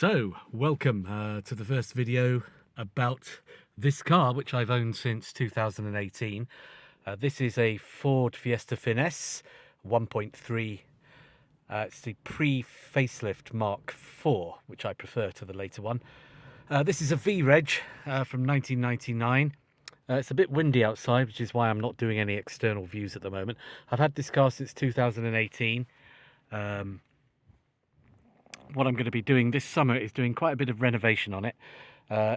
So, welcome to the first video about this car, which I've owned since 2018. This is a Ford Fiesta Finesse 1.3. It's the pre-facelift Mark IV, which I prefer to the later one. This is a V-Reg from 1999. It's a bit windy outside, which is why I'm not doing any external views at the moment. I've had this car since 2018. What I'm going to be doing this summer is doing quite a bit of renovation on it.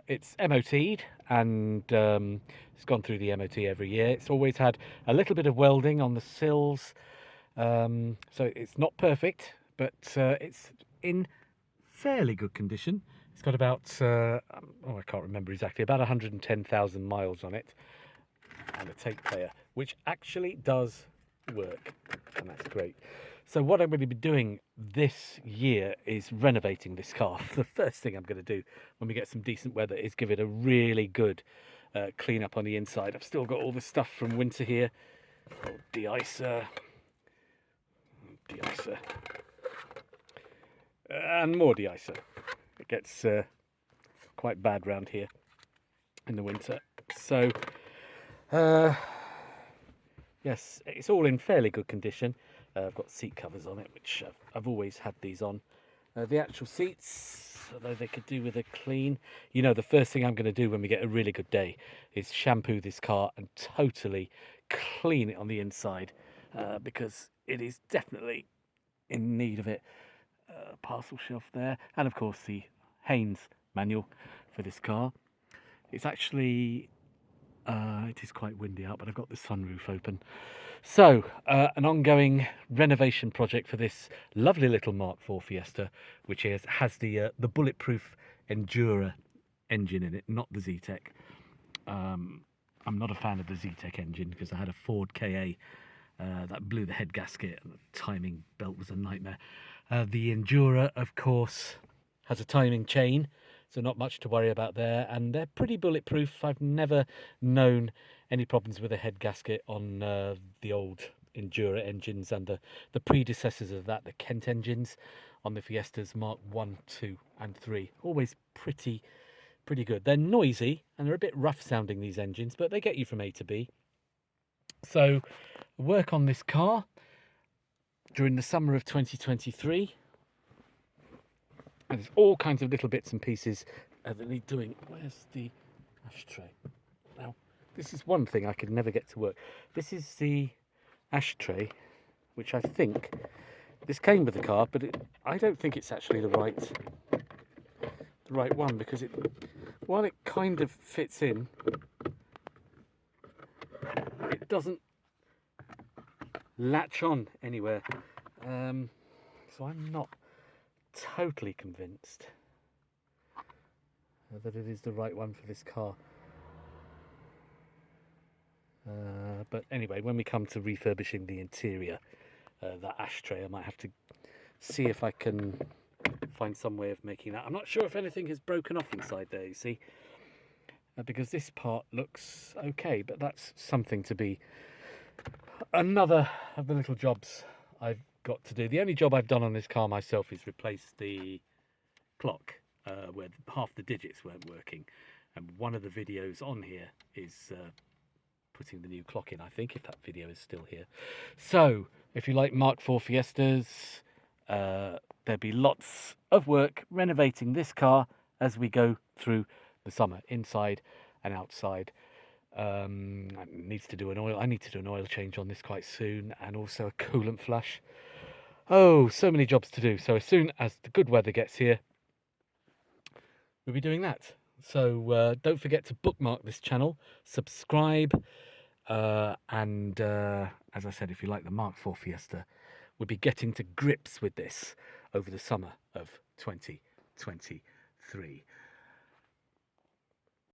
It's MOT'd and it's gone through the MOT every year. It's always had a little bit of welding on the sills, so it's not perfect, but it's in fairly good condition. It's got about, I can't remember exactly, about 110,000 miles on it, and a tape player, which actually does work, and that's great. So what I'm going to be doing this year is renovating this car. The first thing I'm going to do when we get some decent weather is give it a really good clean up on the inside. I've still got all the stuff from winter here. Oh, de-icer, and more de-icer. It gets quite bad round here in the winter. So yes, it's all in fairly good condition. I've got seat covers on it, which I've always had these on. The actual seats, although they could do with a clean. You know, the first thing I'm going to do when we get a really good day is shampoo this car and totally clean it on the inside, because it is definitely in need of it. Parcel shelf there, and of course the Haynes manual for this car. It's actually it is quite windy out, but I've got the sunroof open. So an ongoing renovation project for this lovely little Mark IV Fiesta, which has the bulletproof ENDURA engine in it, not the ZTEC. I'm not a fan of the ZTEC engine because I had a Ford KA that blew the head gasket, and the timing belt was a nightmare. The ENDURA, of course, has a timing chain, so not much to worry about there, and they're pretty bulletproof. I've never known any problems with a head gasket on the old ENDURA engines and the predecessors of that, the Kent engines on the Fiestas Mark 1, 2 and 3. Always pretty good. They're noisy and they're a bit rough sounding, these engines, but they get you from A to B. So work on this car during the summer of 2023. And there's all kinds of little bits and pieces that need doing. Where's the ashtray? Now, this is one thing I could never get to work. This is the ashtray, which I think, this came with the car, but I don't think it's actually the right one, because while it kind of fits in, it doesn't latch on anywhere. So I'm not totally convinced that it is the right one for this car. But anyway, when we come to refurbishing the interior, that ashtray, I might have to see if I can find some way of making that. I'm not sure if anything has broken off inside there, you see, because this part looks okay, but that's something to be another of the little jobs I've got to do. The only job I've done on this car myself is replace the clock where half the digits weren't working, and one of the videos on here is putting the new clock in, I think, if that video is still here. So if you like Mark IV Fiestas, there'll be lots of work renovating this car as we go through the summer, inside and outside. I need to do an oil change on this quite soon, and also a coolant flush. Oh, so many jobs to do. So as soon as the good weather gets here, we'll be doing that. So don't forget to bookmark this channel, subscribe, and as I said, if you like the Mark IV Fiesta, we'll be getting to grips with this over the summer of 2023.